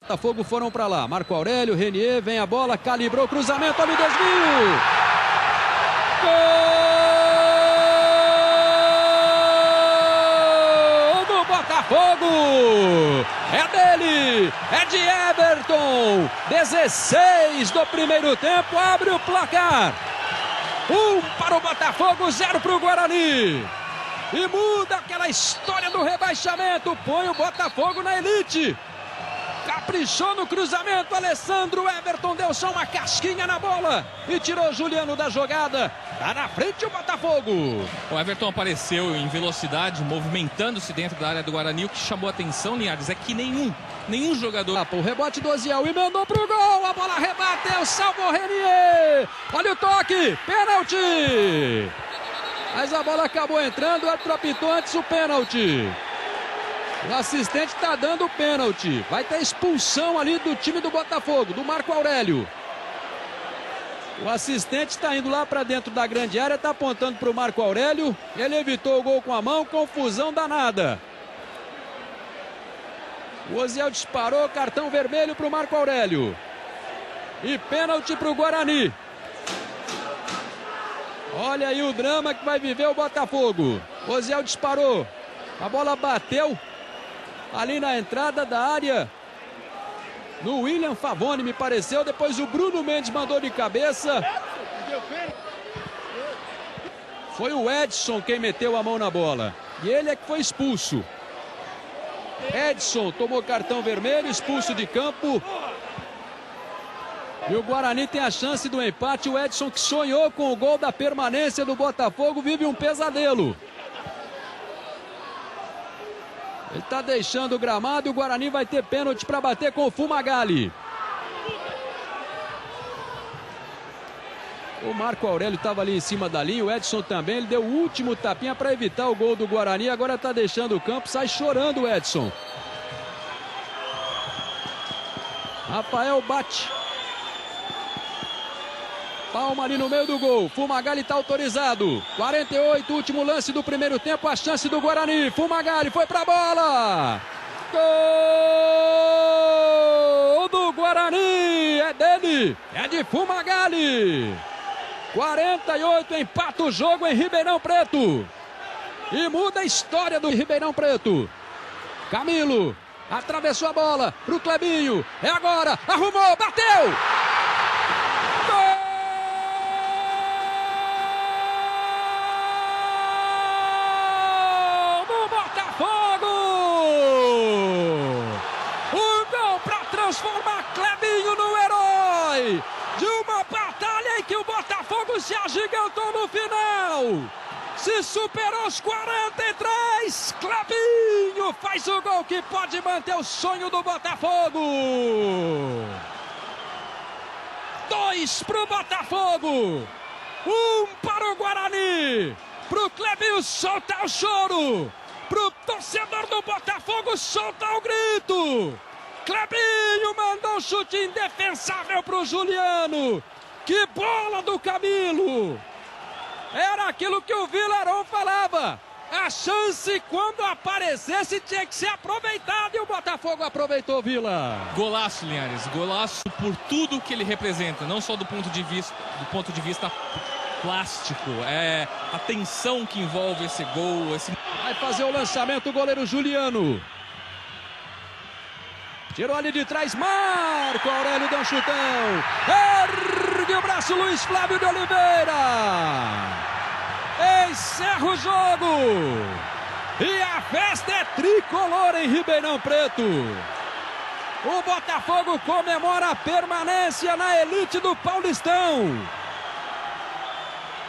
Botafogo foram para lá. Marco Aurélio, Renier, vem a bola, calibrou o cruzamento, olha o desvio. Gol do Botafogo! É dele, é de Everton. 16 do primeiro tempo, abre o placar. 1 para o Botafogo, 0 para o Guarani. E muda aquela história do rebaixamento, põe o Botafogo na elite. Caprichou no cruzamento, Alessandro. Everton deu só uma casquinha na bola e tirou Juliano da jogada. Tá na frente o Botafogo. O Everton apareceu em velocidade, movimentando-se dentro da área do Guarani. O que chamou a atenção, Linhares, é que nenhum jogador... O rebote do Oziel, emendou pro gol. A bola rebateu, salvou Renier. Olha o toque, pênalti. Mas a bola acabou entrando, o árbitro apitou antes o pênalti. O assistente está dando o pênalti. Vai ter expulsão ali do time do Botafogo, do Marco Aurélio. O assistente está indo lá para dentro da grande área, está apontando para o Marco Aurélio. Ele evitou o gol com a mão, confusão danada. O Oziel disparou, cartão vermelho para o Marco Aurélio. E pênalti para o Guarani. Olha aí o drama que vai viver o Botafogo. O Oziel disparou. A bola bateu ali na entrada da área. No William Favoni, me pareceu. Depois o Bruno Mendes mandou de cabeça. Foi o Edson quem meteu a mão na bola. E ele é que foi expulso. Edson tomou cartão vermelho, expulso de campo. E o Guarani tem a chance do empate. O Edson, que sonhou com o gol da permanência do Botafogo, vive um pesadelo. Ele está deixando o gramado e o Guarani vai ter pênalti para bater com o Fumagalli. O Marco Aurélio estava ali em cima da linha, o Edson também. Ele deu o último tapinha para evitar o gol do Guarani. Agora está deixando o campo, sai chorando o Edson. Rafael bate. Palma ali no meio do gol. Fumagalli está autorizado. 48, último lance do primeiro tempo. A chance do Guarani. Fumagalli foi para a bola. Gol do Guarani. É dele. É de Fumagalli. 48, empata o jogo em Ribeirão Preto. E muda a história do Ribeirão Preto. Camilo atravessou a bola para o Clebinho. É agora. Arrumou, bateu. Transformar Clebinho no herói de uma batalha em que o Botafogo se agigantou no final. Se superou os 43. Clebinho faz o gol que pode manter o sonho do Botafogo. 2 para o Botafogo. 1 para o Guarani. Para o Clebinho soltar o choro. Para o torcedor do Botafogo soltar o grito. Clebinho mandou um chute indefensável para o Juliano. Que bola do Camilo. Era aquilo que o Vilarão falava. A chance, quando aparecesse, tinha que ser aproveitada. E o Botafogo aproveitou, Vila. Golaço, Linhares. Golaço por tudo que ele representa. Não só do ponto de vista plástico. É a tensão que envolve esse gol. Vai fazer o lançamento o goleiro Juliano. Tirou ali de trás, Marco Aurélio deu um chutão. Ergue o braço, Luiz Flávio de Oliveira. Encerra o jogo. E a festa é tricolor em Ribeirão Preto. O Botafogo comemora a permanência na elite do Paulistão.